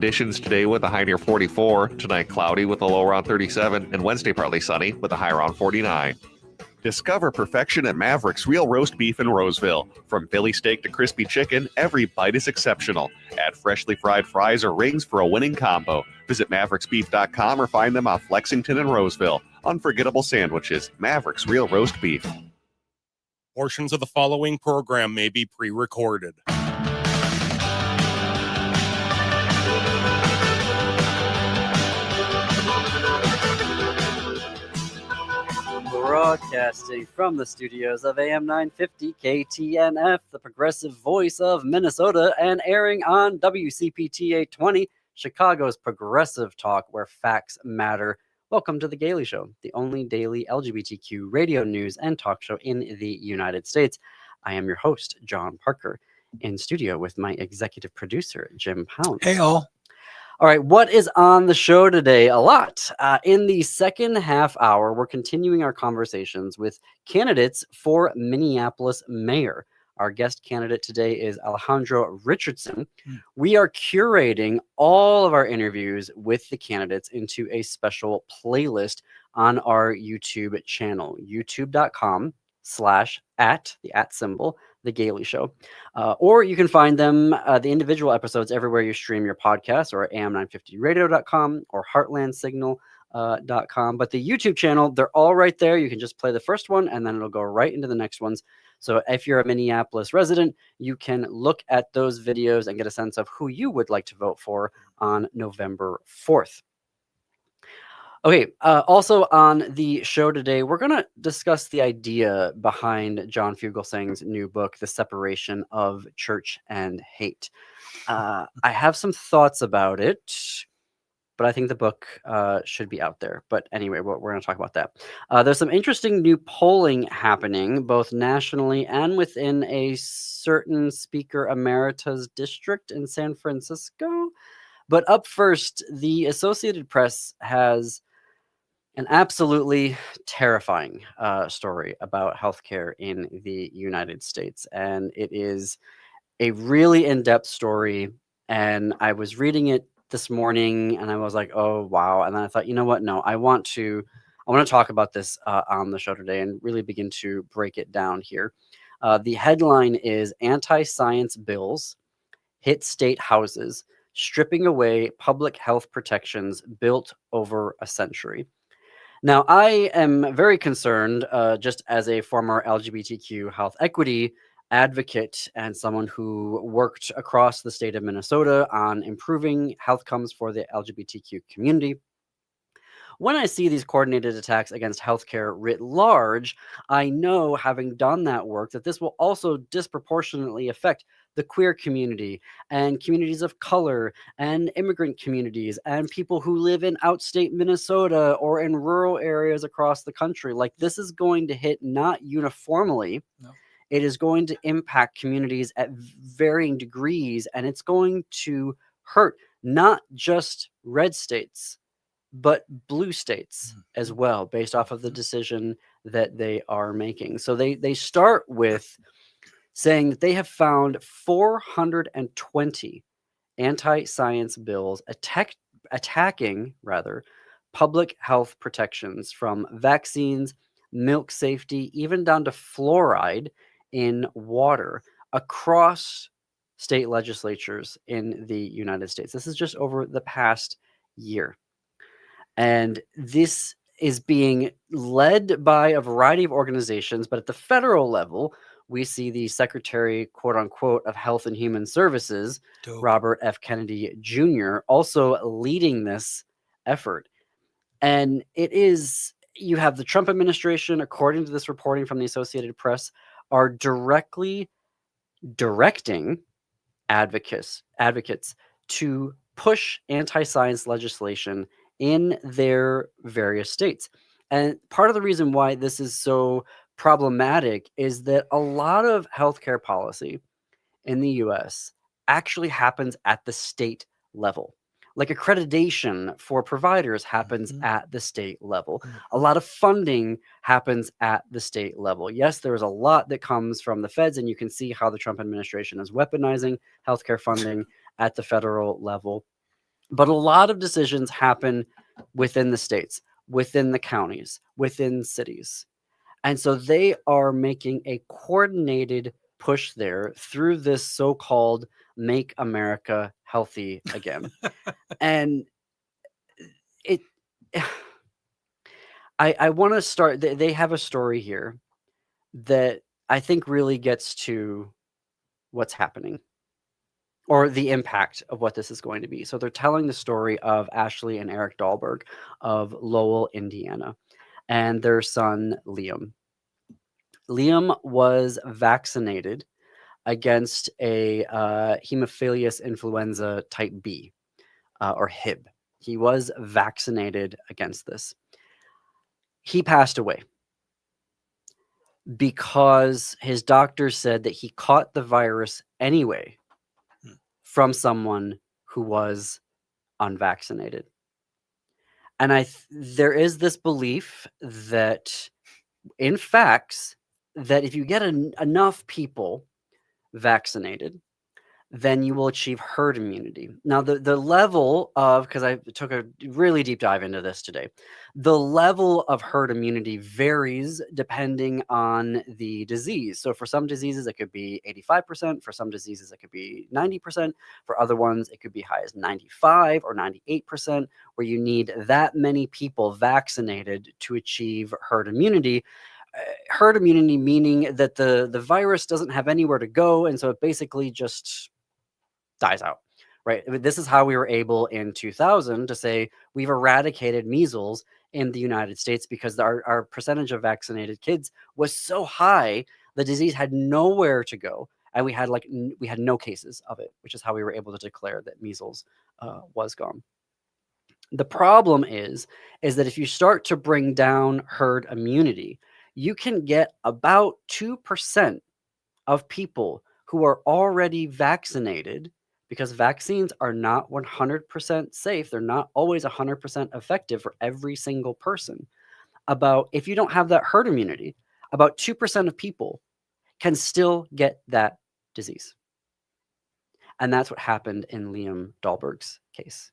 Conditions today with a high near 44, tonight cloudy with a low around 37, and Wednesday partly sunny with a high around 49. Discover perfection at Maverick's Real Roast Beef in Roseville. From Philly steak to crispy chicken, every bite is exceptional. Add freshly fried fries or rings for a winning combo. Visit mavericksbeef.com or find them off Lexington and Roseville. Unforgettable sandwiches. Maverick's Real Roast Beef. Portions of the following program may be pre-recorded. Broadcasting from the studios of AM 950 KTNF, the progressive voice of Minnesota, and airing on WCPT 820, Chicago's progressive talk where facts matter. Welcome to The Gailey Show, the only daily LGBTQ radio news and talk show in the United States. I am your host, John Parker, in studio with my executive producer, Jim Pound. Hey, all. All right, what is on the show today? A lot. In the second half hour, we're continuing our conversations with candidates for Minneapolis mayor. Our guest candidate today is Alejandro Richardson. We are curating all of our interviews with the candidates into a special playlist on our YouTube channel, youtube.com/@, The Gailey Show. Or you can find them, the individual episodes, everywhere you stream your podcast, or am950radio.com or heartlandsignal.com. But the YouTube channel, they're all right there. You can just play the first one, and then it'll go right into the next ones. So if you're a Minneapolis resident, you can look at those videos and get a sense of who you would like to vote for on November 4th. Okay, also on the show today, we're going to discuss the idea behind John Fugelsang's new book, The Separation of Church and Hate. I have some thoughts about it, but I think the book should be out there. But anyway, we're going to talk about that. There's some interesting new polling happening, both nationally and within a certain Speaker Emeritus district in San Francisco. But up first, the Associated Press has an absolutely terrifying story about healthcare in the United States. And it is a really in-depth story. And I was reading it this morning and I was like, oh, wow. And then I thought, you know what? No, I want to talk about this on the show today and really begin to break it down here. The headline is Anti-Science Bills Hit State Houses, Stripping Away Public Health Protections Built Over a Century. Now, I am very concerned, just as a former LGBTQ health equity advocate and someone who worked across the state of Minnesota on improving health outcomes for the LGBTQ community. When I see these coordinated attacks against healthcare writ large, I know, having done that work, that this will also disproportionately affect the queer community and communities of color and immigrant communities and people who live in outstate Minnesota or in rural areas across the country. Like, this is going to hit not uniformly. No. It is going to impact communities at varying degrees, and it's going to hurt not just red states, but blue states as well, based off of the decision that they are making. So they start with saying that they have found 420 anti-science bills attacking public health protections, from vaccines, milk safety, even down to fluoride in water, across state legislatures in the United States. This is just over the past year. And this is being led by a variety of organizations, but at the federal level, we see the Secretary, quote unquote, of Health and Human Services, Robert F. Kennedy Jr., also leading this effort. And it is, you have the Trump administration, according to this reporting from the Associated Press, are directly directing advocates to push anti-science legislation in their various states. And part of the reason why this is so problematic is that a lot of healthcare policy in the US actually happens at the state level. Like, accreditation for providers happens at the state level. A lot of funding happens at the state level. Yes, there is a lot that comes from the feds, and you can see how the Trump administration is weaponizing healthcare funding at the federal level. But a lot of decisions happen within the states, within the counties, within cities. And so they are making a coordinated push there through this so-called Make America Healthy Again. And it I want to start, they have a story here that I think really gets to what's happening or the impact of what this is going to be. So they're telling the story of Ashley and Eric Dahlberg of Lowell, Indiana, and their son, Liam. Liam was vaccinated against a Haemophilus influenza type B, or HIB. He was vaccinated against this. He passed away because his doctor said that he caught the virus anyway from someone who was unvaccinated. And there is this belief that in facts that if you get enough people vaccinated, then you will achieve herd immunity. Now, the level of, because I took a really deep dive into this today, the level of herd immunity varies depending on the disease. So for some diseases, it could be 85%. For some diseases, it could be 90%. For other ones, it could be high as 95 or 98%, where you need that many people vaccinated to achieve herd immunity. Herd immunity meaning that the virus doesn't have anywhere to go, and so it basically just dies out, right? This is how we were able in 2000 to say we've eradicated measles in the United States because our percentage of vaccinated kids was so high, the disease had nowhere to go, and we had no cases of it, which is how we were able to declare that measles was gone. The problem is that if you start to bring down herd immunity, you can get about 2% of people who are already vaccinated, because vaccines are not 100% safe. They're not always 100% effective for every single person. If you don't have that herd immunity, about 2% of people can still get that disease. And that's what happened in Liam Dahlberg's case.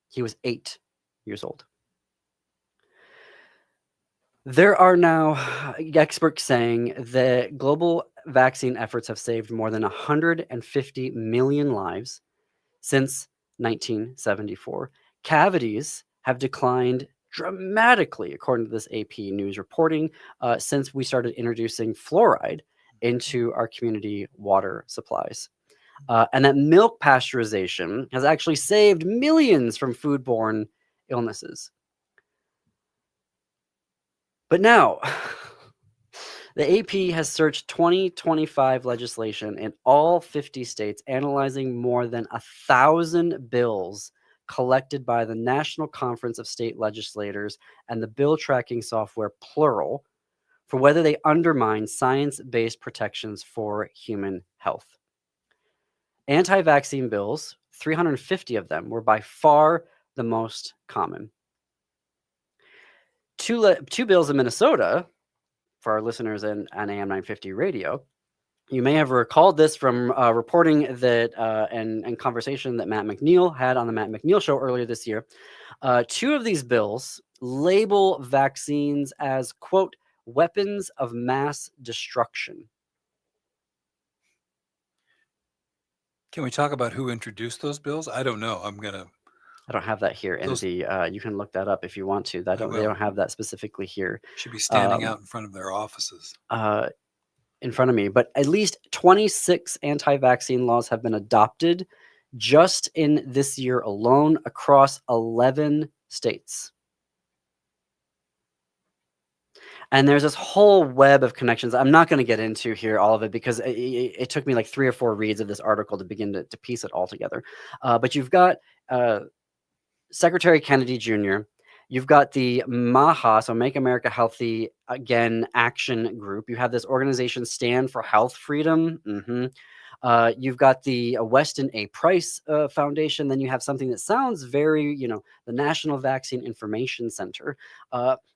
He was 8 years old. There are now experts saying that global vaccine efforts have saved more than 150 million lives since 1974. Cavities have declined dramatically, according to this AP News reporting, since we started introducing fluoride into our community water supplies. And that milk pasteurization has actually saved millions from foodborne illnesses. But now, the AP has searched 2025 legislation in all 50 states, analyzing more than 1,000 bills collected by the National Conference of State Legislators and the bill tracking software Plural for whether they undermine science-based protections for human health. Anti-vaccine bills, 350 of them, were by far the most common. Two bills in Minnesota, for our listeners in on AM 950 radio, you may have recalled this from reporting that and conversation that Matt McNeil had on the Matt McNeil Show earlier this year. 2 of these bills label vaccines as, quote, weapons of mass destruction. Can we talk about who introduced those bills? I don't know. I don't have that here in you can look that up if you want to. They don't have that specifically here. Should be standing out in front of their offices. In front of me, but at least 26 anti-vaccine laws have been adopted just in this year alone across 11 states. And there's this whole web of connections. I'm not going to get into here all of it because it took me like 3 or 4 reads of this article to begin to piece it all together. But you've got Secretary Kennedy Jr., you've got the MAHA, so Make America Healthy Again Action Group. You have this organization, Stand for Health Freedom. You've got the Weston A. Price Foundation. Then you have something that sounds very, the National Vaccine Information Center.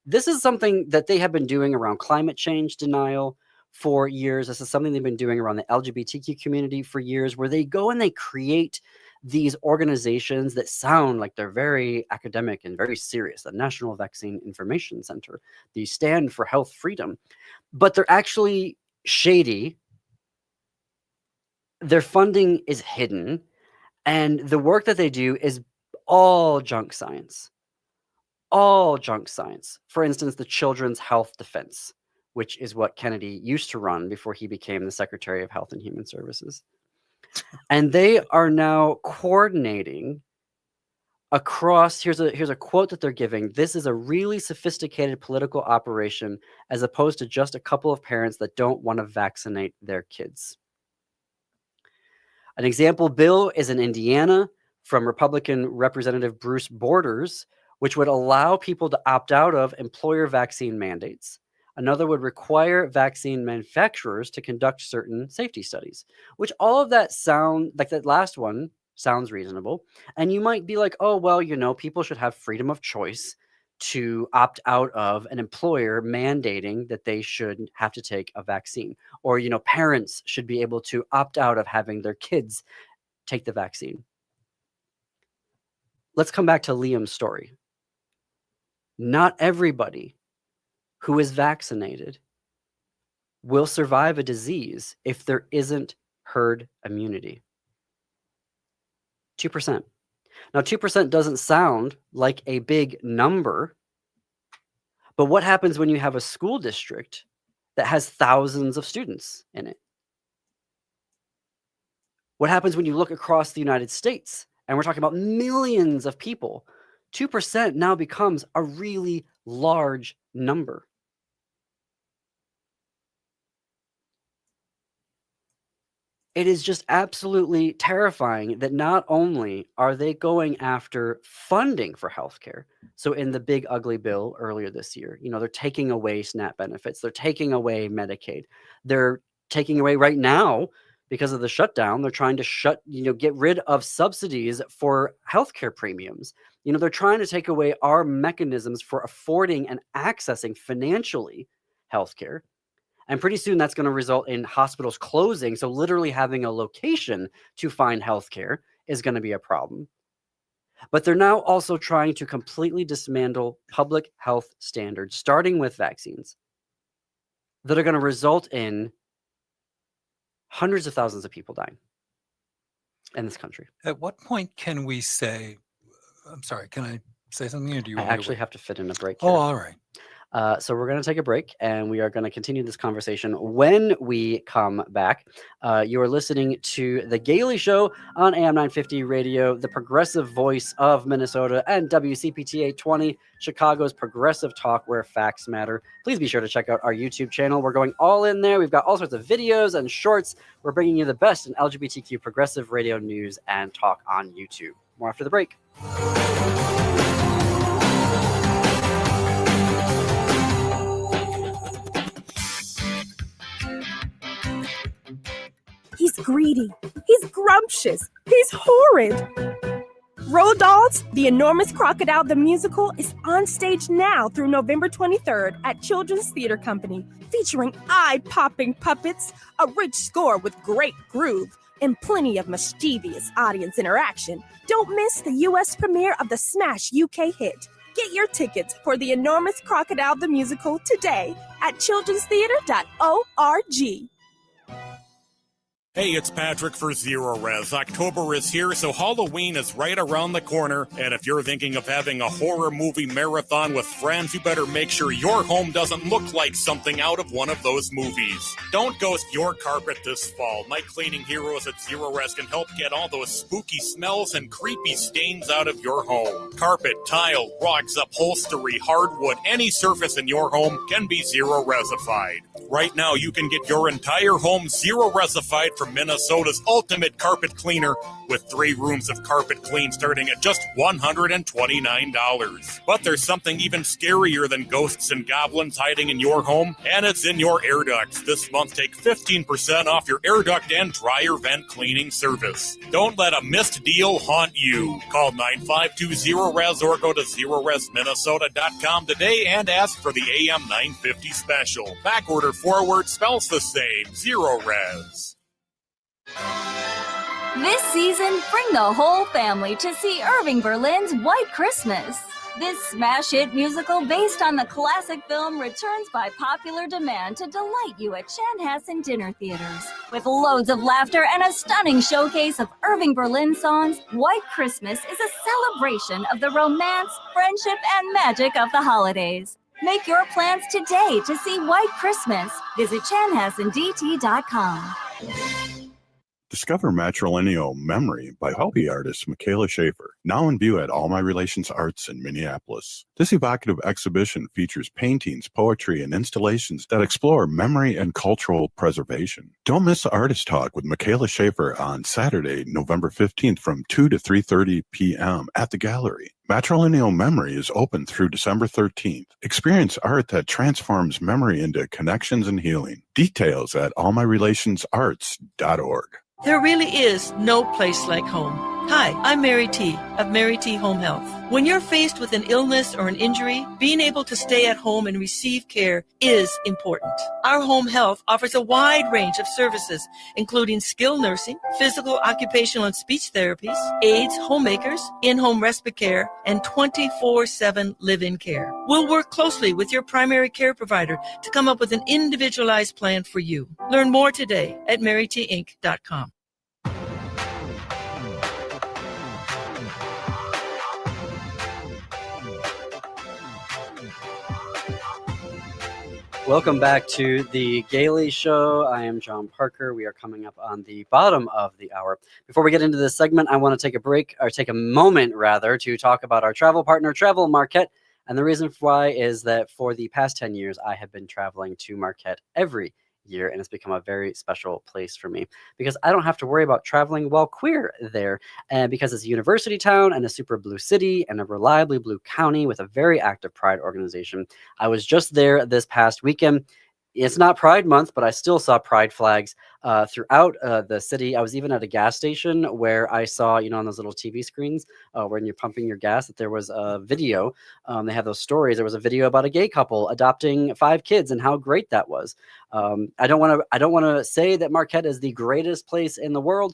This is something that they have been doing around climate change denial for years. This is something they've been doing around the LGBTQ community for years, where they go and they create these organizations that sound like they're very academic and very serious, the National Vaccine Information Center, the Stand for Health Freedom, but they're actually shady. Their funding is hidden, and the work that they do is all junk science. All junk science. For instance, the Children's Health Defense, which is what Kennedy used to run before he became the Secretary of Health and Human Services. And they are now coordinating across, here's a quote that they're giving: "This is a really sophisticated political operation as opposed to just a couple of parents that don't want to vaccinate their kids." An example bill is in Indiana from Republican Representative Bruce Borders, which would allow people to opt out of employer vaccine mandates. Another would require vaccine manufacturers to conduct certain safety studies, which all of that sound like that last one sounds reasonable. And you might be like, oh, well, people should have freedom of choice to opt out of an employer mandating that they should have to take a vaccine. Or, parents should be able to opt out of having their kids take the vaccine. Let's come back to Liam's story. Not everybody who is vaccinated will survive a disease if there isn't herd immunity. 2%. Now, 2% doesn't sound like a big number, but what happens when you have a school district that has thousands of students in it? What happens when you look across the United States and we're talking about millions of people? 2% now becomes a really large number. It is just absolutely terrifying that not only are they going after funding for healthcare, so in the big ugly bill earlier this year, they're taking away SNAP benefits, they're taking away Medicaid, they're taking away right now because of the shutdown, they're trying to get rid of subsidies for healthcare premiums. They're trying to take away our mechanisms for affording and accessing financially healthcare. And pretty soon that's going to result in hospitals closing. So literally having a location to find healthcare is going to be a problem. But they're now also trying to completely dismantle public health standards, starting with vaccines, that are going to result in hundreds of thousands of people dying in this country. At what point can we say, I'm sorry, can I say something, or do you I want me to actually wait? have to fit in a break here. Oh, all right. So we're going to take a break, and we are going to continue this conversation when we come back. You are listening to The Gailey Show on AM 950 Radio, the progressive voice of Minnesota, and WCPT 820, Chicago's progressive talk where facts matter. Please be sure to check out our YouTube channel. We're going all in there. We've got all sorts of videos and shorts. We're bringing you the best in LGBTQ progressive radio news and talk on YouTube. More after the break. He's greedy. He's scrumptious. He's horrid. Roald Dahl's The Enormous Crocodile the Musical is on stage now through November 23rd at Children's Theater Company, featuring eye-popping puppets, a rich score with great groove, and plenty of mischievous audience interaction. Don't miss the U.S. premiere of the smash UK hit. Get your tickets for The Enormous Crocodile the Musical today at childrenstheater.org. Hey, it's Patrick for Zero Res. October is here, so Halloween is right around the corner. And if you're thinking of having a horror movie marathon with friends, you better make sure your home doesn't look like something out of one of those movies. Don't ghost your carpet this fall. My cleaning heroes at Zero Res can help get all those spooky smells and creepy stains out of your home. Carpet, tile, rugs, upholstery, hardwood, any surface in your home can be Zero Resified. Right now, you can get your entire home Zero Resified from Minnesota's ultimate carpet cleaner, with 3 rooms of carpet clean starting at just $129. But there's something even scarier than ghosts and goblins hiding in your home, and it's in your air ducts. This month, take 15% off your air duct and dryer vent cleaning service. Don't let a missed deal haunt you. Call 9520-RES or go to ZeroResMinnesota.com today and ask for the AM 950 special. Backward or forward spells the same. Zero Res. This season, bring the whole family to see Irving Berlin's White Christmas. This smash hit musical based on the classic film returns by popular demand to delight you at Chanhassen dinner theaters. With loads of laughter and a stunning showcase of Irving Berlin songs, White Christmas is a celebration of the romance, friendship, and magic of the holidays. Make your plans today to see White Christmas. Visit chanhassendt.com. Discover Matrilineal Memory by hobby artist Michaela Schaefer, now in view at All My Relations Arts in Minneapolis. This evocative exhibition features paintings, poetry, and installations that explore memory and cultural preservation. Don't miss the Artist Talk with Michaela Schaefer on Saturday, November 15th from 2 to 3:30 p.m. at the gallery. Matrilineal Memory is open through December 13th. Experience art that transforms memory into connections and healing. Details at allmyrelationsarts.org. There really is no place like home. Hi, I'm Mary T. of Mary T. Home Health. When you're faced with an illness or an injury, being able to stay at home and receive care is important. Our home health offers a wide range of services, including skilled nursing, physical, occupational, and speech therapies, aides, homemakers, in-home respite care, and 24/7 live-in care. We'll work closely with your primary care provider to come up with an individualized plan for you. Learn more today at marytinc.com. Welcome back to the Gailey Show. I am John Parker. We are coming up on the bottom of the hour. Before we get into this segment, I want to take a moment to talk about our travel partner, Travel Marquette. And the reason why is that for the past 10 years, I have been traveling to Marquette every year, and it's become a very special place for me because I don't have to worry about traveling while queer there, and because it's a university town and a super blue city and a reliably blue county with a very active Pride organization. I was just there this past weekend. It's not Pride Month, but I still saw Pride flags throughout the city. I was even at a gas station where I saw, on those little TV screens when you're pumping your gas, that there was a video. They have those stories. There was a video about a gay couple adopting 5 kids and how great that was. I don't want to say that Marquette is the greatest place in the world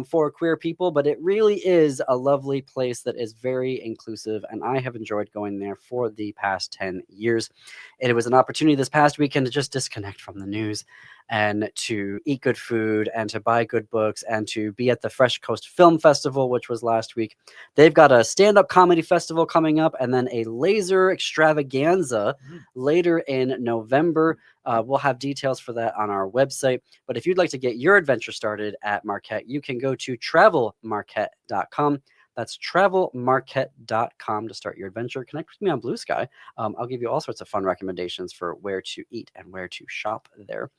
for queer people, but it really is a lovely place that is very inclusive, and I have enjoyed going there for the past 10 years. It was an opportunity this past weekend to just disconnect from the news and to eat good food and to buy good books and to be at the Fresh Coast Film Festival, which was last week. They've got a stand-up comedy festival coming up and then a laser extravaganza later in November. We'll have details for that on our website. But if you'd like to get your adventure started at Marquette, you can go to travelmarquette.com. That's travelmarquette.com to start your adventure. Connect with me on Blue Sky. I'll give you all sorts of fun recommendations for where to eat and where to shop there.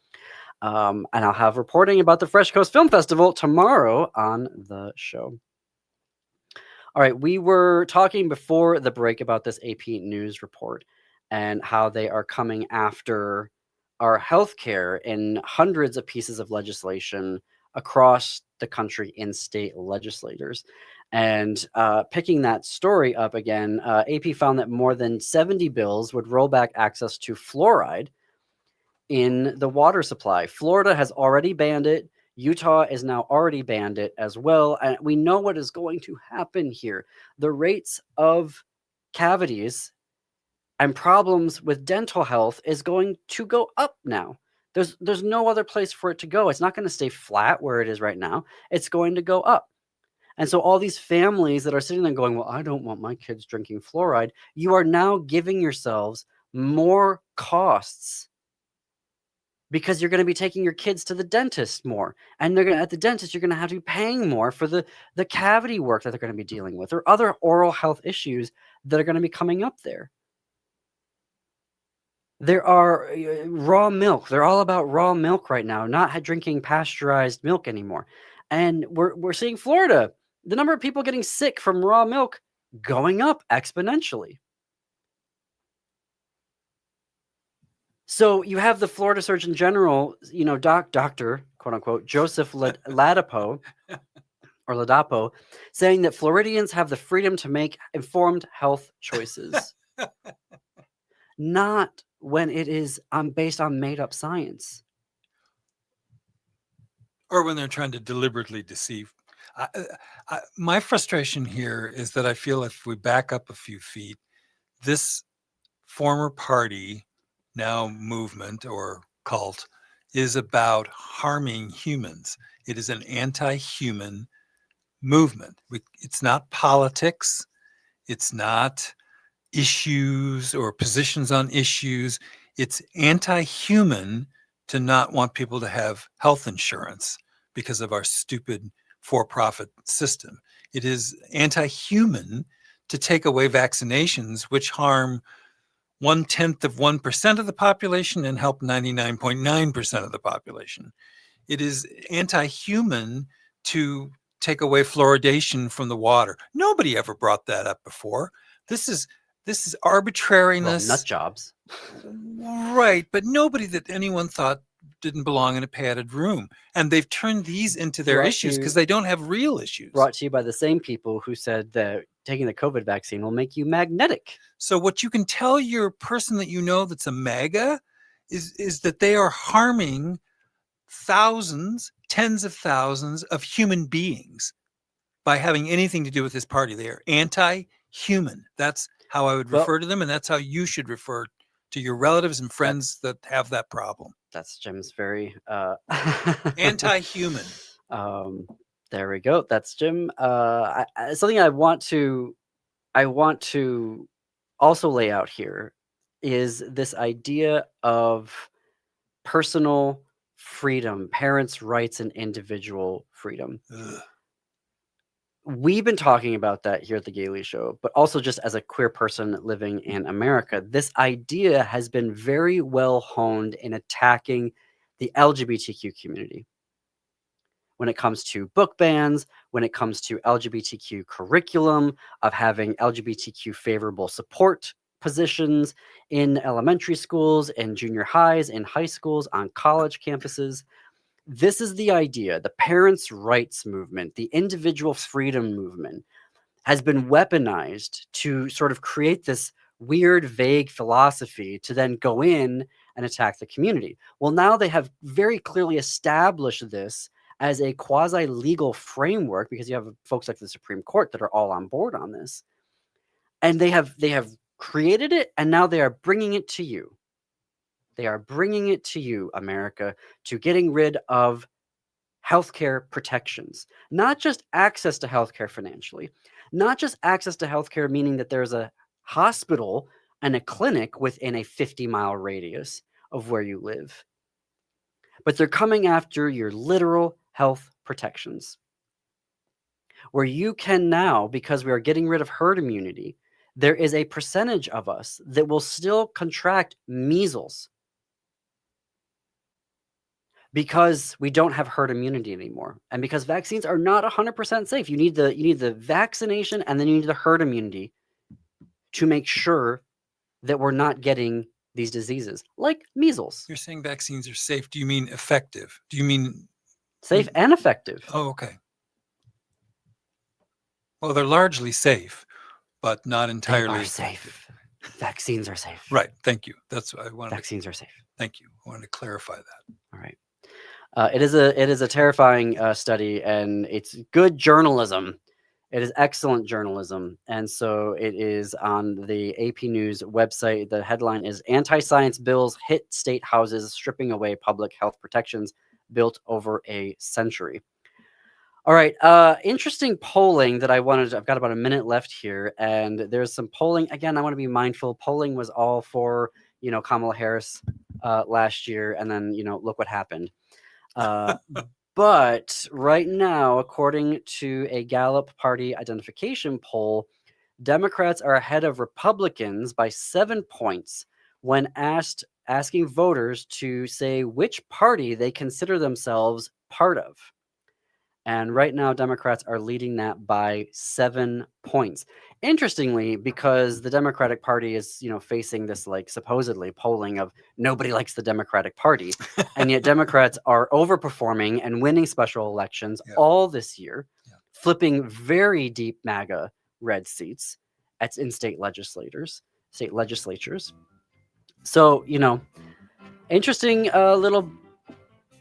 And I'll have reporting about the Fresh Coast Film Festival tomorrow on the show. All right, we were talking before the break about this AP News report and how they are coming after our healthcare in hundreds of pieces of legislation across the country in state legislators. And picking that story up again, AP found that more than 70 bills would roll back access to fluoride in the water supply. Florida has already banned it. Utah is now already banned it as well. And we know what is going to happen here. The rates of cavities and problems with dental health is going to go up now. There's no other place for it to go. It's not going to stay flat where it is right now. It's going to go up. And so all these families that are sitting there going, well, I don't want my kids drinking fluoride. You are now giving yourselves more costs because you're going to be taking your kids to the dentist more. And they're at the dentist, you're going to have to be paying more for the cavity work that they're going to be dealing with or other oral health issues that are going to be coming up there. There are raw milk. They're all about raw milk right now, not drinking pasteurized milk anymore. And we're seeing Florida, the number of people getting sick from raw milk going up exponentially. So you have the Florida Surgeon General, Dr. quote unquote, Joseph Ladapo or Ladapo, saying that Floridians have the freedom to make informed health choices. Not when it is based on made up science. Or when they're trying to deliberately deceive My frustration here is that I feel if we back up a few feet, this former party, now movement or cult, is about harming humans. It is an anti-human movement. It's not politics. It's not issues or positions on issues. It's anti-human to not want people to have health insurance because of our stupid for-profit system. It is anti-human to take away vaccinations, which harm 0.1% of the population and help 99.9% of the population. It is anti-human to take away fluoridation from the water. Nobody ever brought that up before. This is arbitrariness. Well, nut jobs. Right, but nobody that anyone thought didn't belong in a padded room. And they've turned these into their issues because they don't have real issues. Brought to you by the same people who said that taking the COVID vaccine will make you magnetic. So what you can tell your person that you know that's a MAGA is that they are harming thousands, tens of thousands of human beings by having anything to do with this party. They are anti-human. That's how I would refer to them, and that's how you should refer to your relatives and friends that have that problem. That's Jim's very anti-human. There we go. That's Jim. Something I want to also lay out here is this idea of personal freedom, parents' rights, and individual freedom. Ugh. We've been talking about that here at the Gailey Show, but also just as a queer person living in America, this idea has been very well honed in attacking the LGBTQ community. When it comes to book bans, when it comes to LGBTQ curriculum, of having LGBTQ favorable support positions in elementary schools, in junior highs, in high schools, on college campuses. This is the idea. The parents' rights movement, the individual freedom movement, has been weaponized to sort of create this weird, vague philosophy to then go in and attack the community. Well, now they have very clearly established this as a quasi-legal framework because you have folks like the Supreme Court that are all on board on this. And they have created it, and now they are bringing it to you. They are bringing it to you, America, to getting rid of healthcare protections, not just access to healthcare financially, not just access to healthcare, meaning that there's a hospital and a clinic within a 50-mile radius of where you live, but they're coming after your literal health protections, where you can now, because we are getting rid of herd immunity, there is a percentage of us that will still contract measles because we don't have herd immunity anymore, and because vaccines are not 100% safe. You need the vaccination, and then you need the herd immunity to make sure that we're not getting these diseases like measles. You're saying vaccines are safe. Do you mean effective? Do you mean safe and effective? Oh, okay. Well, they're largely safe, but not entirely They are safe. Vaccines are safe. Right. Thank you. That's what I wanted. Vaccines are safe. Thank you. I wanted to clarify that. All right. It is a terrifying study, and it's good journalism. It is excellent journalism. And so it is on the AP News website. The headline is Anti-Science Bills Hit State Houses, Stripping Away Public Health Protections Built Over a Century. All right. Interesting polling that I've got about a minute left here. And there's some polling. Again, I want to be mindful. Polling was all for, Kamala Harris last year. And then, look what happened. But right now, according to a Gallup Party identification poll, Democrats are ahead of Republicans by 7 points when asking voters to say which party they consider themselves part of. And right now, Democrats are leading that by 7 points. Interestingly, because the Democratic Party is, facing this supposedly polling of nobody likes the Democratic Party, and yet Democrats are overperforming and winning special elections all this year, flipping very deep MAGA red seats in state legislatures. So, interesting little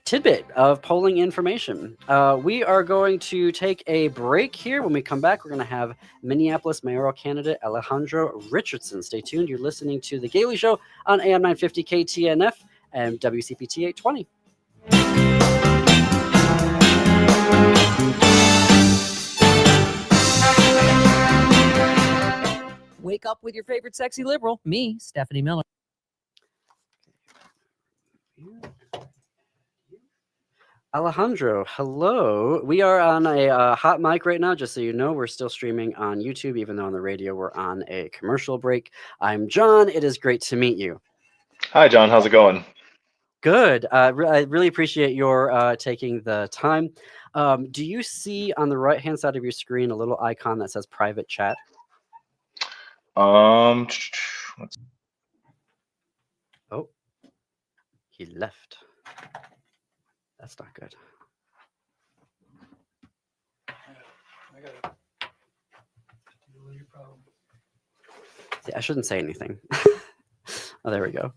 tidbit of polling information. We are going to take a break here. When we come back, we're going to have Minneapolis mayoral candidate Alejandro Richardson. Stay tuned. You're listening to The Gailey Show on AM 950 KTNF and WCPT 820. Wake up with your favorite sexy liberal, me, Stephanie Miller. Alejandro, hello. We are on a hot mic right now, just so you know. We're still streaming on YouTube, even though on the radio we're on a commercial break. I'm John. It is great to meet you. Hi, John. How's it going? Good. I really appreciate your taking the time. Do you see on the right-hand side of your screen a little icon that says private chat? Oh, He left. That's not good. See, I shouldn't say anything. Oh, there we go.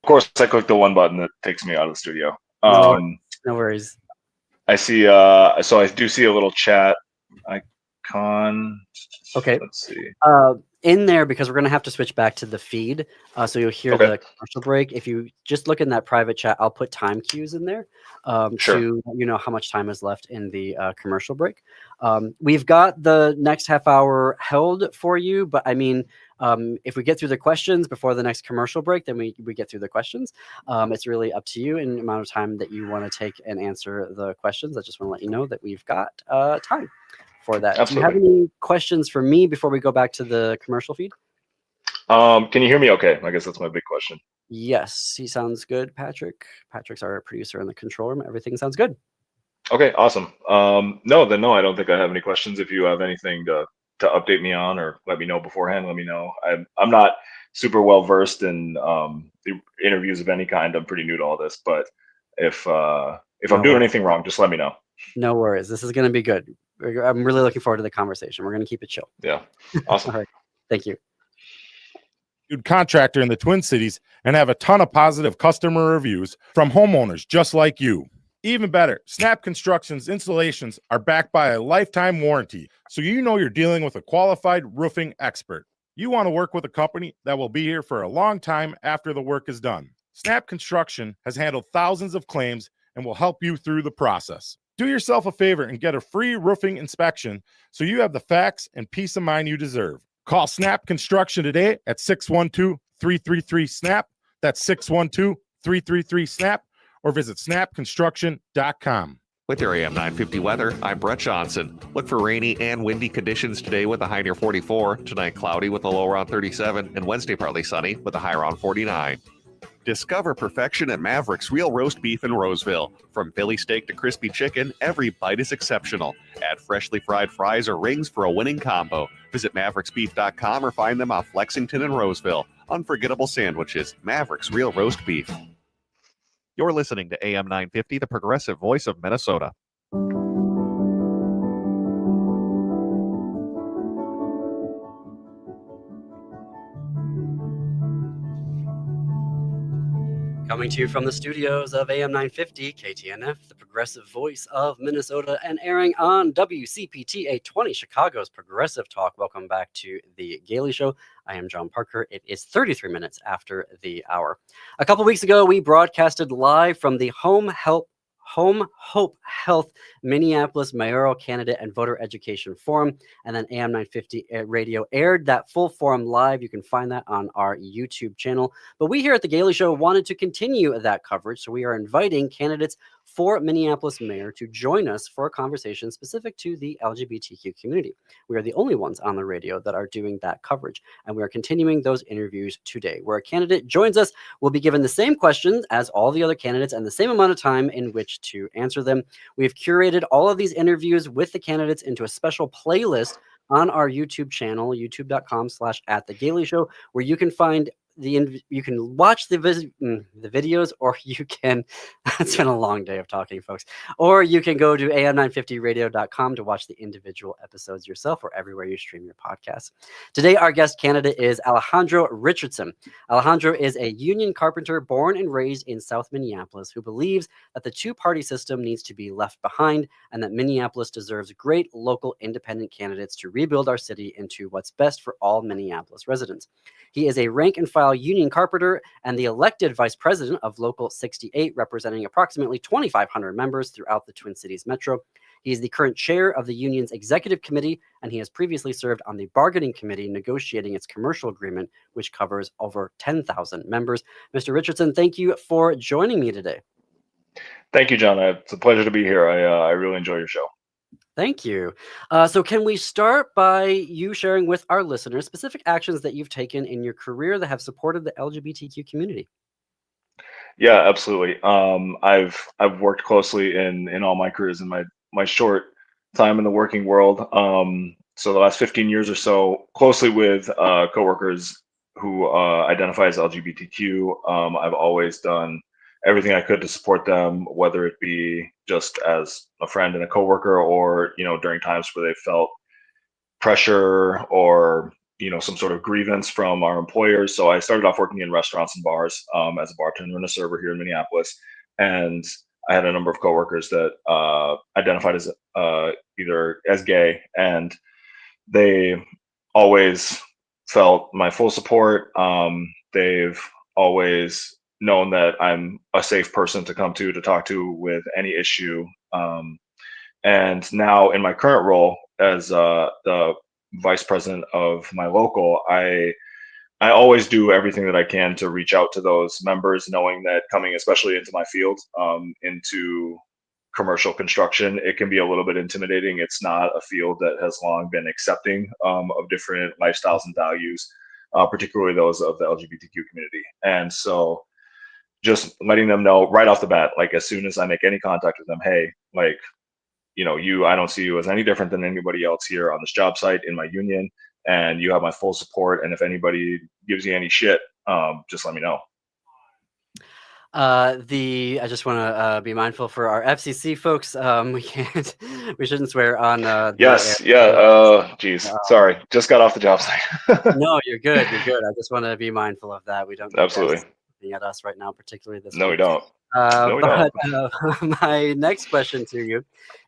of course, I clicked the one button that takes me out of the studio. No worries. I see. So I do see a little chat icon. Okay. Let's see. In there, because we're going to have to switch back to the feed, so you'll hear the commercial break. If you just look in that private chat, I'll put time cues in there to how much time is left in the commercial break. We've got the next half hour held for you, but I mean, if we get through the questions before the next commercial break, then we get through the questions. It's really up to you in the amount of time that you want to take and answer the questions. I just want to let you know that we've got time for that. Absolutely. Do you have any questions for me before we go back to the commercial feed? Can you hear me okay? I guess that's my big question. Yes, he sounds good, Patrick. Patrick's our producer in the control room. Everything sounds good. Okay, awesome. No, I don't think I have any questions. If you have anything to update me on or let me know beforehand, let me know. I'm not super well versed in interviews of any kind. I'm pretty new to all this, but if I'm doing anything wrong, just let me know. No worries. This is going to be good. I'm really looking forward to the conversation. We're going to keep it chill. Yeah. Awesome. All right. Thank you. Contractor in the Twin Cities and have a ton of positive customer reviews from homeowners just like you. Even better, Snap Construction's installations are backed by a lifetime warranty, so you know you're dealing with a qualified roofing expert. You want to work with a company that will be here for a long time after the work is done. Snap Construction has handled thousands of claims and will help you through the process. Do yourself a favor and get a free roofing inspection so you have the facts and peace of mind you deserve. Call Snap Construction today at 612-333-SNAP. That's 612-333-SNAP, or visit snapconstruction.com. With your AM 950 weather, I'm Brett Johnson. Look for rainy and windy conditions today with a high near 44. Tonight, cloudy with a low around 37. And Wednesday, partly sunny with a high around 49. Discover perfection at Maverick's Real Roast Beef in Roseville. From Philly steak to crispy chicken, every bite is exceptional. Add freshly fried fries or rings for a winning combo. Visit mavericksbeef.com or find them off Lexington and Roseville. Unforgettable sandwiches. Maverick's Real Roast Beef. You're listening to AM 950, the progressive voice of Minnesota. Coming to you from the studios of AM 950 KTNF, the progressive voice of Minnesota, and airing on WCPT 820, Chicago's Progressive Talk. Welcome back to the Gailey Show. I am John Parker. It is 33 minutes after the hour. A couple weeks ago, we broadcasted live from the Home Hope Health Minneapolis mayoral candidate and voter education forum, and then AM 950 radio aired that full forum live. You can find that on our YouTube channel. But we here at the Gailey Show wanted to continue that coverage, so we are inviting candidates for Minneapolis mayor to join us for a conversation specific to the LGBTQ community. We are the only ones on the radio that are doing that coverage, and we are continuing those interviews today. Where a candidate joins us, will be given the same questions as all the other candidates and the same amount of time in which to answer them. We've curated all of these interviews with the candidates into a special playlist on our YouTube channel, youtube.com/@thegailey show, where you can find you can watch the videos, or you can. It's been a long day of talking, folks. Or you can go to am950radio.com to watch the individual episodes yourself, or everywhere you stream your podcasts. Today, our guest candidate is Alejandro Richardson. Alejandro is a union carpenter born and raised in South Minneapolis who believes that the two-party system needs to be left behind and that Minneapolis deserves great local independent candidates to rebuild our city into what's best for all Minneapolis residents. He is a rank-and-file union carpenter and the elected vice president of Local 68, representing approximately 2,500 members throughout the Twin Cities Metro. He is the current chair of the union's executive committee, and he has previously served on the bargaining committee negotiating its commercial agreement, which covers over 10,000 members. Mr. Richardson, thank you for joining me today. Thank you, John. It's a pleasure to be here. I really enjoy your show. Thank you. So can we start by you sharing with our listeners specific actions that you've taken in your career that have supported the LGBTQ community? Yeah, absolutely. I've worked closely in all my careers in my short time in the working world. So the last 15 years or so, closely with coworkers who identify as LGBTQ. I've always done everything I could to support them, whether it be just as a friend and a coworker, or during times where they felt pressure or some sort of grievance from our employers. So I started off working in restaurants and bars as a bartender and a server here in Minneapolis, and I had a number of coworkers that identified as either as gay, and they always felt my full support. They've always known that I'm a safe person to come to talk to with any issue. And now in my current role as the vice president of my local, I always do everything that I can to reach out to those members, knowing that coming especially into my field, into commercial construction, it can be a little bit intimidating. It's not a field that has long been accepting of different lifestyles and values, particularly those of the LGBTQ community. And so just letting them know right off the bat, like as soon as I make any contact with them, hey, like, I don't see you as any different than anybody else here on this job site in my union, and you have my full support. And if anybody gives you any shit, just let me know. I just want to be mindful for our FCC folks. We shouldn't swear on. Yes, yeah. Geez, sorry, just got off the job site. No, you're good. You're good. I just want to be mindful of that. We don't absolutely looking at us right now, particularly this. No, week. we don't. No, we don't. My next question to you: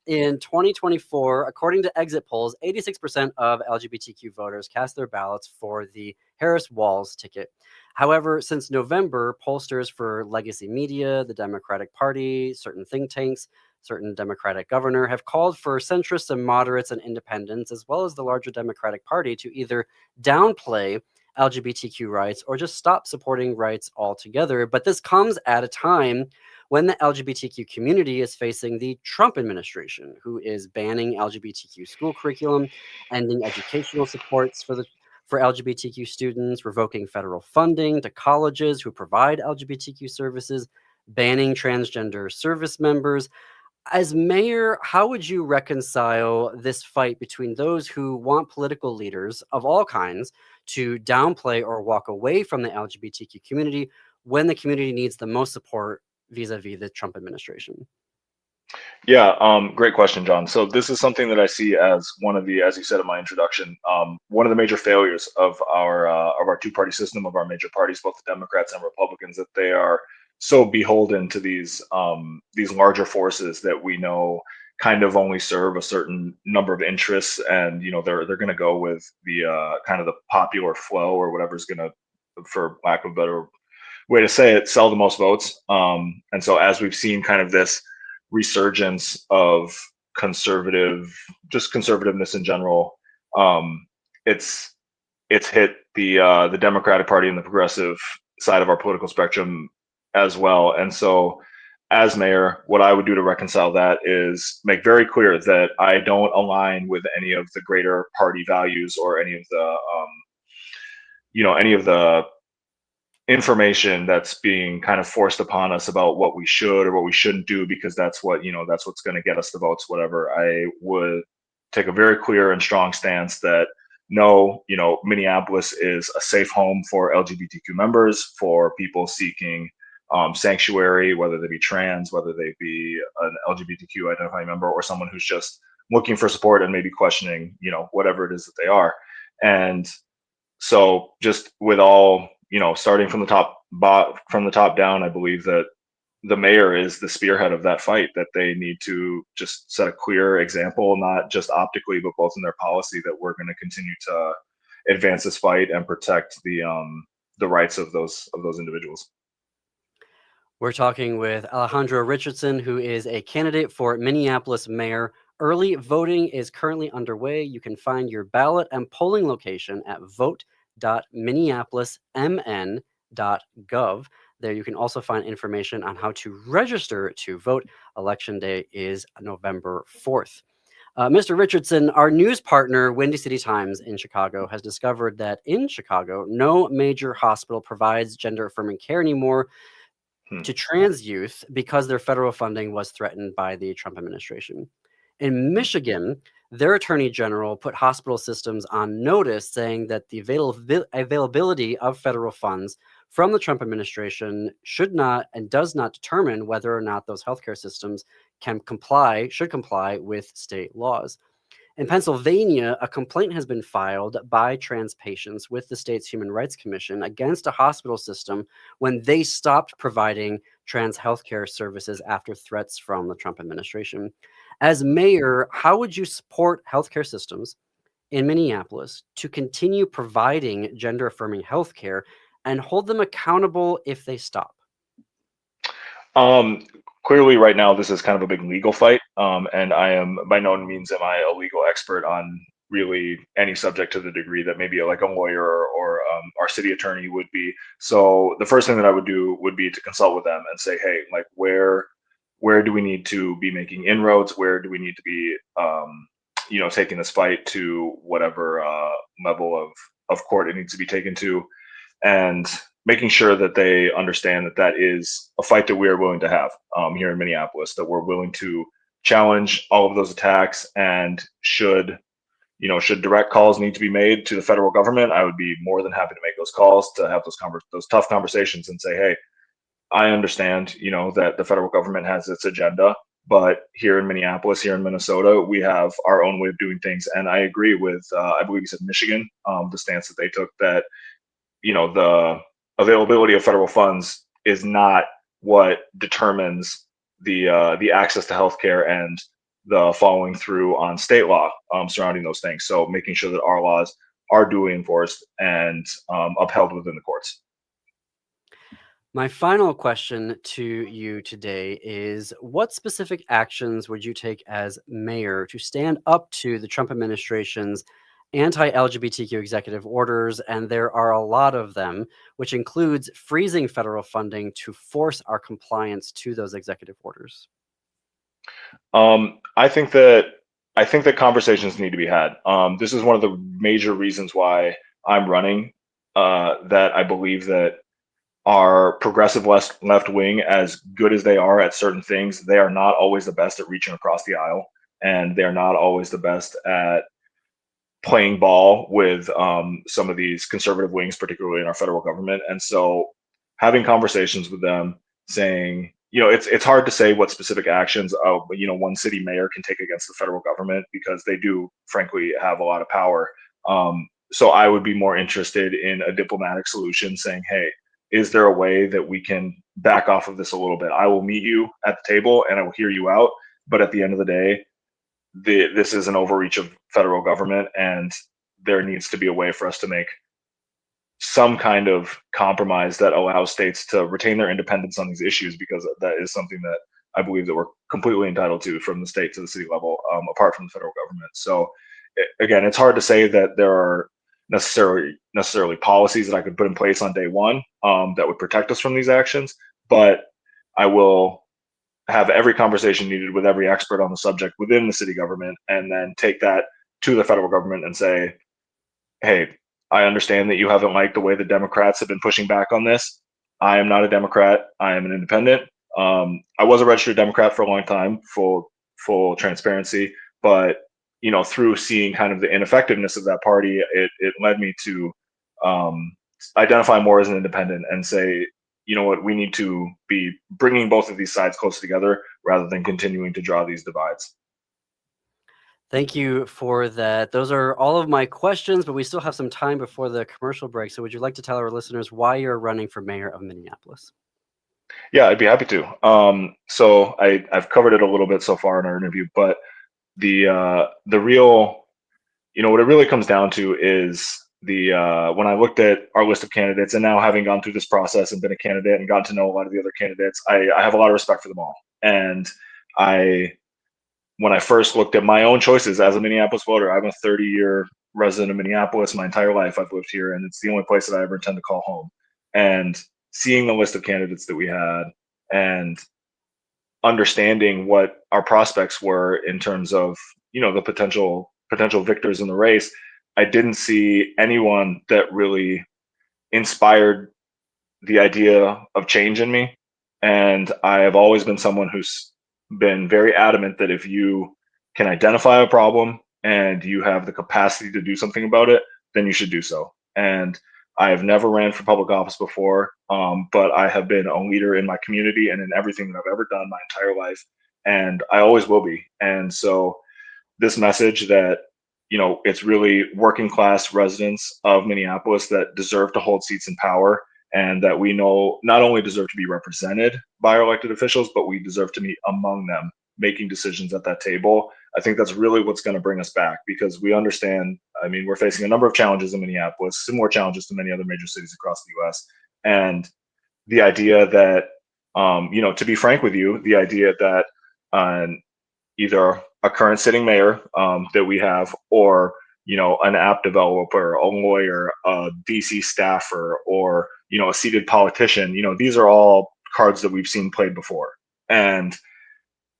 in 2024, according to exit polls, 86% of LGBTQ voters cast their ballots for the Harris-Walz ticket. However, since November, pollsters for Legacy Media, the Democratic Party, certain think tanks, certain Democratic governor have called for centrists and moderates and independents, as well as the larger Democratic Party, to either downplay LGBTQ rights or just stop supporting rights altogether. But this comes at a time when the LGBTQ community is facing the Trump administration, who is banning LGBTQ school curriculum, ending educational supports for LGBTQ students, revoking federal funding to colleges who provide LGBTQ services, banning transgender service members. As mayor, how would you reconcile this fight between those who want political leaders of all kinds to downplay or walk away from the LGBTQ community when the community needs the most support vis-a-vis the Trump administration? Yeah, great question, John. So this is something that I see as one of the, as you said in my introduction, one of the major failures of our two-party system, of our major parties, both the Democrats and Republicans, that they are so beholden to these larger forces that we know kind of only serve a certain number of interests, and they're going to go with the kind of the popular flow, or whatever's going to, for lack of a better way to say it, sell the most votes. And so as we've seen kind of this resurgence of conservativeness in general, it's hit the Democratic Party and the progressive side of our political spectrum as well. And so as mayor, what I would do to reconcile that is make very clear that I don't align with any of the greater party values, or any of the information that's being kind of forced upon us about what we should or what we shouldn't do, because that's what's going to get us the votes, whatever. I would take a very clear and strong stance that know, Minneapolis is a safe home for LGBTQ members, for people seeking sanctuary, whether they be trans, whether they be an LGBTQ identifying member, or someone who's just looking for support and maybe questioning, whatever it is that they are. And so just with all, starting from the top down, I believe that the mayor is the spearhead of that fight, that they need to just set a clear example, not just optically, but both in their policy, that we're going to continue to advance this fight and protect the rights of those individuals. We're talking with Alejandro Richardson, who is a candidate for Minneapolis mayor. Early voting is currently underway. You can find your ballot and polling location at vote.minneapolismn.gov. There you can also find information on how to register to vote. Election day is November 4th. Mr. Richardson, our news partner, Windy City Times in Chicago, has discovered that in Chicago, no major hospital provides gender-affirming care anymore to trans youth because their federal funding was threatened by the Trump administration. In Michigan, their attorney general put hospital systems on notice, saying that the availability of federal funds from the Trump administration should not and does not determine whether or not those healthcare systems should comply with state laws. In Pennsylvania, a complaint has been filed by trans patients with the state's Human Rights Commission against a hospital system when they stopped providing trans healthcare services after threats from the Trump administration. As mayor, how would you support healthcare systems in Minneapolis to continue providing gender-affirming healthcare and hold them accountable if they stop? Clearly, right now, this is kind of a big legal fight, and I am by no means am I a legal expert on really any subject to the degree that maybe like a lawyer or our city attorney would be. So the first thing that I would do would be to consult with them and say, hey, like where do we need to be making inroads? Where do we need to be, taking this fight to whatever level of court it needs to be taken to, and making sure that they understand that that is a fight that we are willing to have here in Minneapolis, that we're willing to challenge all of those attacks. And should direct calls need to be made to the federal government, I would be more than happy to make those calls, to have those tough conversations and say, hey, I understand, that the federal government has its agenda, but here in Minneapolis, here in Minnesota, we have our own way of doing things. And I agree with, I believe you said Michigan, the stance that they took, that, the availability of federal funds is not what determines the access to healthcare and the following through on state law surrounding those things. So making sure that our laws are duly enforced and upheld within the courts. My final question to you today is, what specific actions would you take as mayor to stand up to the Trump administration's anti-LGBTQ executive orders? And there are a lot of them, which includes freezing federal funding to force our compliance to those executive orders. I think that conversations need to be had. This is one of the major reasons why I'm running, that I believe that our progressive left wing, as good as they are at certain things, they are not always the best at reaching across the aisle, and they're not always the best at playing ball with some of these conservative wings, particularly in our federal government. And so having conversations with them, saying, it's hard to say what specific actions one city mayor can take against the federal government, because they do frankly have a lot of power. So I would be more interested in a diplomatic solution, saying, hey, is there a way that we can back off of this a little bit? I will meet you at the table and I will hear you out. But at the end of the day, this is an overreach of federal government, and there needs to be a way for us to make some kind of compromise that allows states to retain their independence on these issues, because that is something that I believe that we're completely entitled to from the state to the city level, apart from the federal government. So again, it's hard to say that there are necessarily policies that I could put in place on day one that would protect us from these actions, but I will have every conversation needed with every expert on the subject within the city government, and then take that to the federal government and say, hey, I understand that you haven't liked the way the Democrats have been pushing back on this. I am not a Democrat. I am an independent. I was a registered Democrat for a long time, full transparency, but through seeing kind of the ineffectiveness of that party, it led me to identify more as an independent and say, you know what, we need to be bringing both of these sides close together rather than continuing to draw these divides. Thank you for that. Those are all of my questions, but we still have some time before the commercial break. So would you like to tell our listeners why you're running for mayor of Minneapolis? Yeah, I'd be happy to. So I've covered it a little bit so far in our interview, but the real, what it really comes down to is when I looked at our list of candidates, and now having gone through this process and been a candidate and gotten to know a lot of the other candidates, I have a lot of respect for them all. And when I first looked at my own choices as a Minneapolis voter, I'm a 30-year resident of Minneapolis. My entire life I've lived here, and it's the only place that I ever intend to call home. And seeing the list of candidates that we had and understanding what our prospects were in terms of, the potential victors in the race, I didn't see anyone that really inspired the idea of change in me. And I have always been someone who's been very adamant that if you can identify a problem and you have the capacity to do something about it, then you should do so. And I have never ran for public office before, but I have been a leader in my community and in everything that I've ever done my entire life, and I always will be. And so this message that, it's really working class residents of Minneapolis that deserve to hold seats in power, and that we know not only deserve to be represented by our elected officials, but we deserve to be among them making decisions at that table. I think that's really what's going to bring us back, because we understand, we're facing a number of challenges in Minneapolis, similar challenges to many other major cities across the US. And the idea that, to be frank with you, the idea that either a current sitting mayor that we have, or, an app developer, a lawyer, a DC staffer, or, a seated politician, these are all cards that we've seen played before. And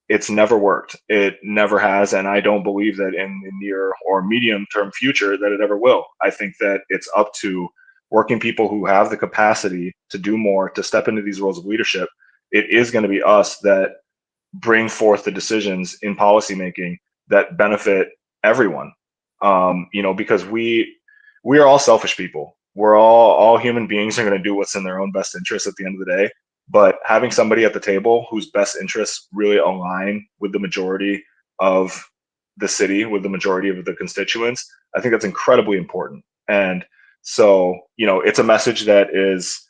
it's never worked. It never has. And I don't believe that in the near or medium term future that it ever will. I think that it's up to working people who have the capacity to do more, to step into these roles of leadership. It is going to be us that bring forth the decisions in policymaking that benefit everyone. Because we are all selfish people. We're all human beings are going to do what's in their own best interest at the end of the day. But having somebody at the table whose best interests really align with the majority of the city, with the majority of the constituents, I think that's incredibly important. And so, it's a message that is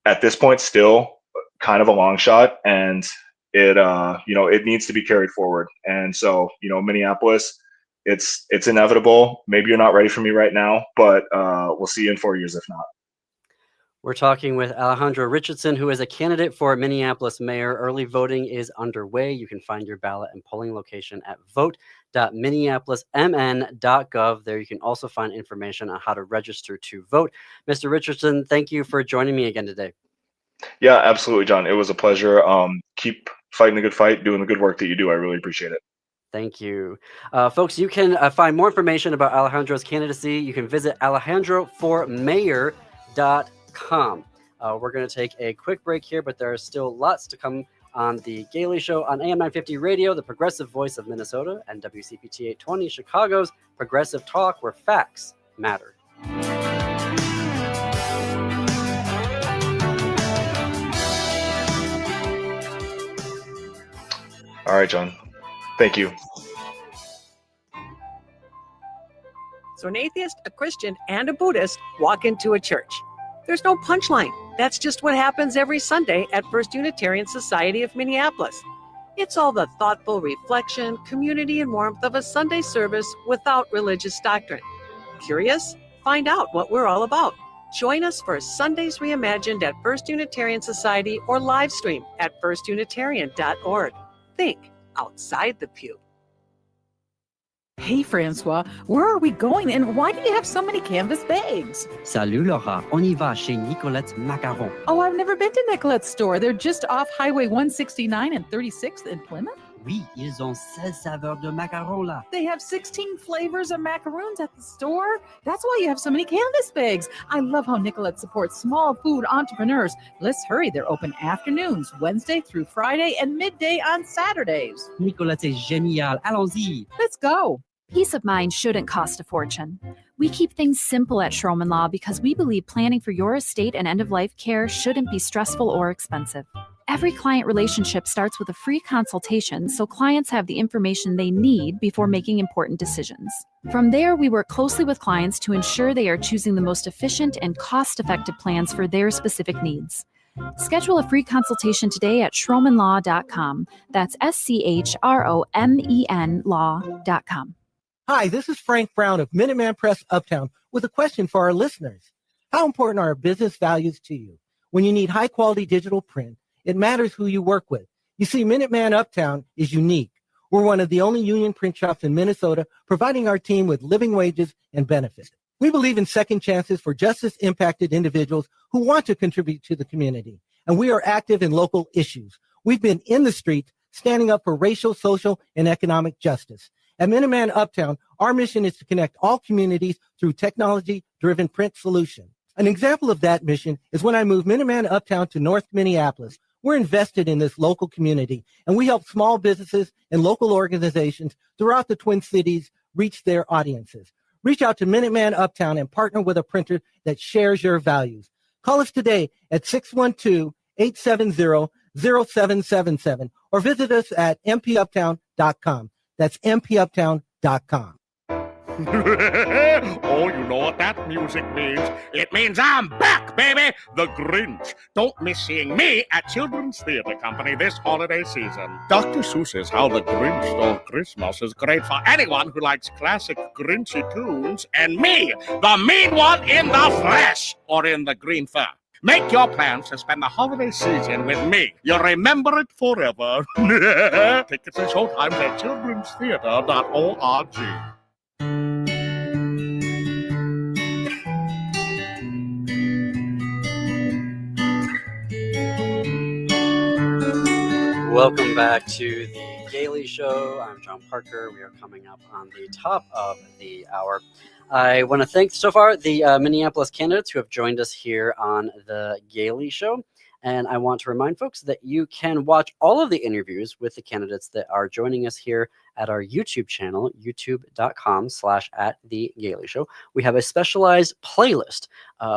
at this point still kind of a long shot, and it needs to be carried forward. And so, Minneapolis, it's inevitable. Maybe you're not ready for me right now, but we'll see you in 4 years if not. We're talking with Alejandro Richardson, who is a candidate for Minneapolis mayor. Early voting is underway. You can find your ballot and polling location at vote.minneapolismn.gov. There you can also find information on how to register to vote. Mr. Richardson, thank you for joining me again today. Yeah, absolutely, John. It was a pleasure. Keep fighting the good fight, doing the good work that you do. I really appreciate it. Thank you. Folks, you can find more information about Alejandro's candidacy. You can visit alejandroformayor.com. We're going to take a quick break here, but there are still lots to come on the Gailey Show on AM 950 Radio, the progressive voice of Minnesota, and WCPT 820, Chicago's progressive talk where facts matter. All right, John. Thank you. So an atheist, a Christian, and a Buddhist walk into a church. There's no punchline. That's just what happens every Sunday at First Unitarian Society of Minneapolis. It's all the thoughtful reflection, community, and warmth of a Sunday service without religious doctrine. Curious? Find out what we're all about. Join us for Sundays Reimagined at First Unitarian Society or live stream at firstunitarian.org. Think outside the pew. Hey, Francois, where are we going and why do you have so many canvas bags? Salut, Laura. On y va chez Nicolette's Macarons. Oh, I've never been to Nicolette's store. They're just off Highway 169 and 36th in Plymouth. Oui, ils ont 16 saveurs de macarons là. They have 16 flavors of macaroons at the store. That's why you have so many canvas bags. I love how Nicolette supports small food entrepreneurs. Let's hurry. They're open afternoons, Wednesday through Friday, and midday on Saturdays. Nicolette, c'est génial. Allons-y. Let's go. Peace of mind shouldn't cost a fortune. We keep things simple at Schroman Law because we believe planning for your estate and end-of-life care shouldn't be stressful or expensive. Every client relationship starts with a free consultation so clients have the information they need before making important decisions. From there, we work closely with clients to ensure they are choosing the most efficient and cost-effective plans for their specific needs. Schedule a free consultation today at schromenlaw.com. That's SCHROMEN law.com. Hi, this is Frank Brown of Minuteman Press Uptown with a question for our listeners. How important are business values to you? When you need high-quality digital print, it matters who you work with. You see, Minuteman Uptown is unique. We're one of the only union print shops in Minnesota providing our team with living wages and benefits. We believe in second chances for justice-impacted individuals who want to contribute to the community, and we are active in local issues. We've been in the streets standing up for racial, social, and economic justice. At Minuteman Uptown, our mission is to connect all communities through technology-driven print solutions. An example of that mission is when I moved Minuteman Uptown to North Minneapolis. We're invested in this local community, and we help small businesses and local organizations throughout the Twin Cities reach their audiences. Reach out to Minuteman Uptown and partner with a printer that shares your values. Call us today at 612-870-0777 or visit us at mpuptown.com. That's mpuptown.com. Oh, you know what that music means. It means I'm back, baby! The Grinch. Don't miss seeing me at Children's Theatre Company this holiday season. Dr. Seuss's How the Grinch Stole Christmas is great for anyone who likes classic Grinchy tunes, and me, the mean one in the flesh, or in the green fur. Make your plans to spend the holiday season with me. You'll remember it forever. Tickets and showtimes at childrenstheatre.org. Welcome back to the Gailey Show. I'm John Parker. We are coming up on the top of the hour. I want to thank so far the Minneapolis candidates who have joined us here on the Gailey Show. And I want to remind folks that you can watch all of the interviews with the candidates that are joining us here at our YouTube channel, youtube.com/@thegailey-show. We have a specialized playlist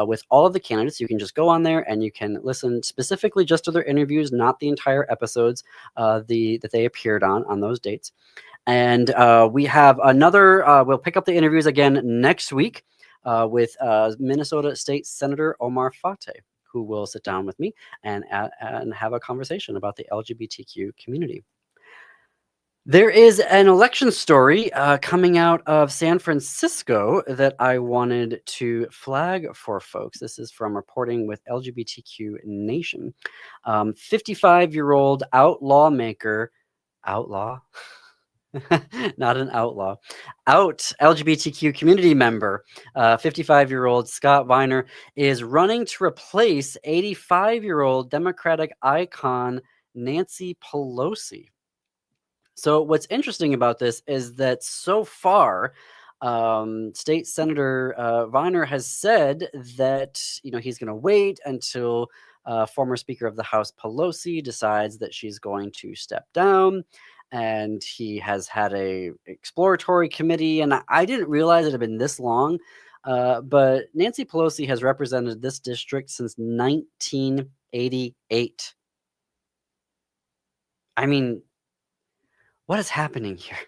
with all of the candidates. You can just go on there and you can listen specifically just to their interviews, not the entire episodes that they appeared on those dates. And we have another, we'll pick up the interviews again next week with Minnesota State Senator Omar Fateh, who will sit down with me and have a conversation about the LGBTQ community. There is an election story coming out of San Francisco that I wanted to flag for folks. This is from reporting with LGBTQ Nation. 55-year-old outlaw, not an outlaw, LGBTQ community member, 55-year-old Scott Weiner is running to replace 85-year-old Democratic icon Nancy Pelosi. So what's interesting about this is that so far, State Senator Weiner has said that he's going to wait until former Speaker of the House Pelosi decides that she's going to step down. And he has had a exploratory committee, and I didn't realize it had been this long, but Nancy Pelosi has represented this district since 1988. I mean, what is happening here?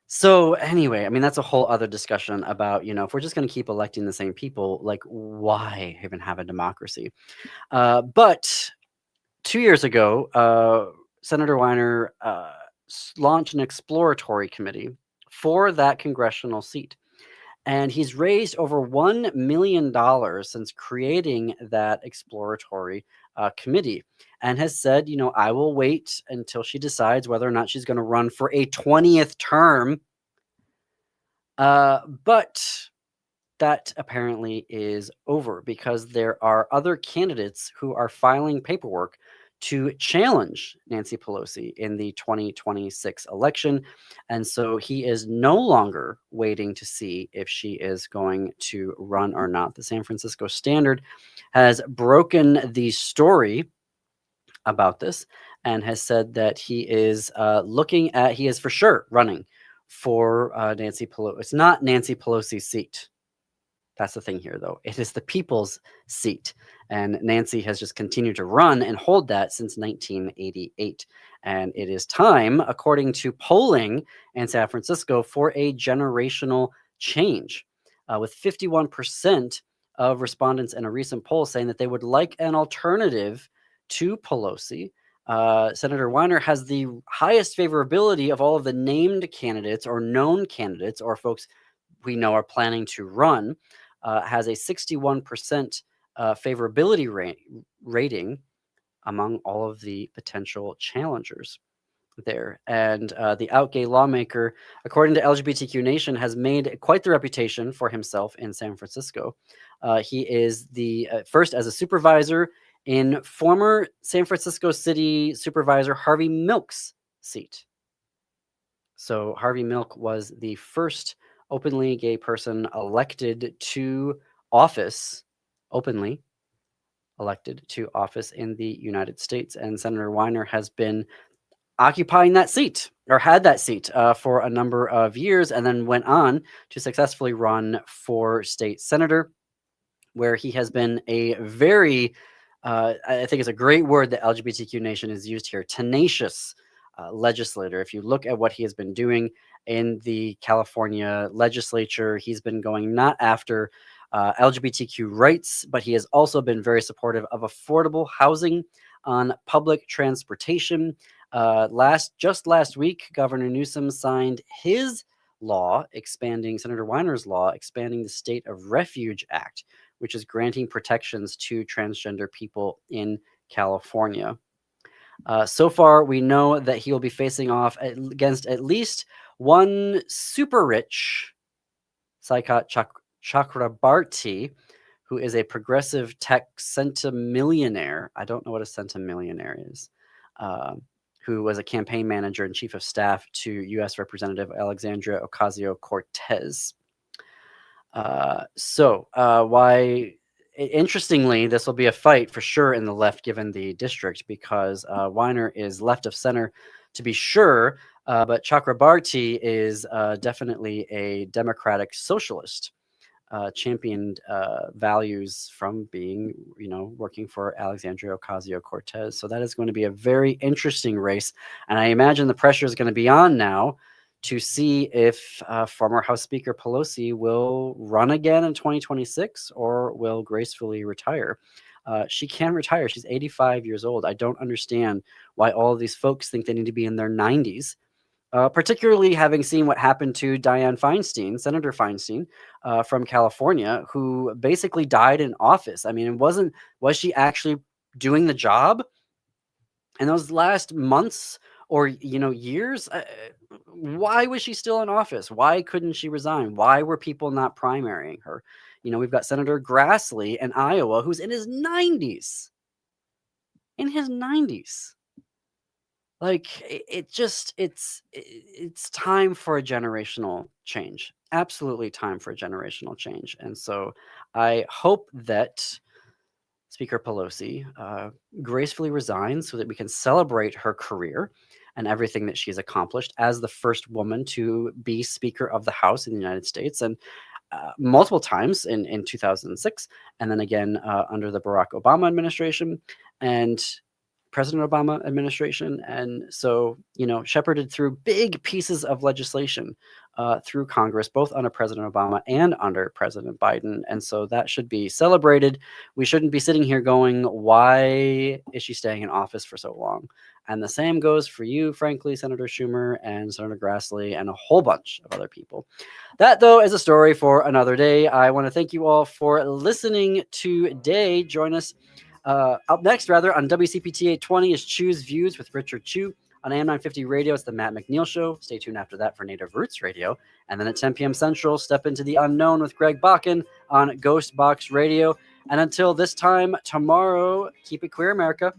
So anyway, I mean, that's a whole other discussion about, if we're just going to keep electing the same people, like, why even have a democracy? But 2 years ago, Senator Weiner launched an exploratory committee for that congressional seat. And he's raised over $1 million since creating that exploratory committee, and has said, I will wait until she decides whether or not she's going to run for a 20th term. But that apparently is over because there are other candidates who are filing paperwork to challenge Nancy Pelosi in the 2026 election. And so he is no longer waiting to see if she is going to run or not. The San Francisco Standard has broken the story about this and has said that he is he is for sure running for Nancy Pelosi. It's not Nancy Pelosi's seat. That's the thing here, though. It is the people's seat. And Nancy has just continued to run and hold that since 1988. And it is time, according to polling in San Francisco, for a generational change, with 51% of respondents in a recent poll saying that they would like an alternative to Pelosi. Senator Weiner has the highest favorability of all of the named candidates or known candidates or folks we know are planning to run. Has a 61% favorability rating among all of the potential challengers there. And the out gay lawmaker, according to LGBTQ Nation, has made quite the reputation for himself in San Francisco. He is the first as a supervisor in former San Francisco City Supervisor Harvey Milk's seat. So Harvey Milk was the first openly gay person elected to office, openly elected to office in the United States. And Senator Weiner has been occupying that seat, or had that seat for a number of years, and then went on to successfully run for state senator, where he has been a very, I think it's a great word that LGBTQ Nation has used here, tenacious legislator. If you look at what he has been doing in the California legislature, he's been going not after LGBTQ rights, but he has also been very supportive of affordable housing on public transportation. Just last week, Governor Newsom signed his law expanding, Senator Weiner's law, expanding the State of Refuge Act, which is granting protections to transgender people in California. So far, we know that he will be facing off against at least one super rich, Saikat Chakrabarti, who is a progressive tech centimillionaire. I don't know what a centimillionaire is. Who was a campaign manager and chief of staff to U.S. Representative Alexandria Ocasio-Cortez. Interestingly, this will be a fight for sure in the left, given the district, because Weiner is left of center to be sure, but Chakrabarti is definitely a democratic socialist, championed values from being, working for Alexandria Ocasio-Cortez. So that is going to be a very interesting race. And I imagine the pressure is going to be on now to see if former House Speaker Pelosi will run again in 2026 or will gracefully retire. She can retire. She's 85 years old. I don't understand why all of these folks think they need to be in their 90s. Particularly having seen what happened to Dianne Feinstein, Senator Feinstein from California, who basically died in office. I mean, was she actually doing the job in those last months or, years? Why was she still in office? Why couldn't she resign? Why were people not primarying her? We've got Senator Grassley in Iowa, who's in his 90s. In his 90s. Like, it's time for a generational change. Absolutely time for a generational change. And so I hope that Speaker Pelosi gracefully resigns so that we can celebrate her career and everything that she's accomplished as the first woman to be Speaker of the House in the United States, and multiple times in 2006, and then again under the Barack Obama administration and President Obama administration. And so, shepherded through big pieces of legislation through Congress, both under President Obama and under President Biden. And so that should be celebrated. We shouldn't be sitting here going, why is she staying in office for so long? And the same goes for you, frankly, Senator Schumer and Senator Grassley and a whole bunch of other people. That, though, is a story for another day. I want to thank you all for listening today. Join us up next, on WCPT 820 is Choose Views with Richard Chu. On AM 950 Radio, it's the Matt McNeil Show. Stay tuned after that for Native Roots Radio. And then at 10 p.m. Central, step into the unknown with Greg Bakken on Ghost Box Radio. And until this time tomorrow, keep it queer, America.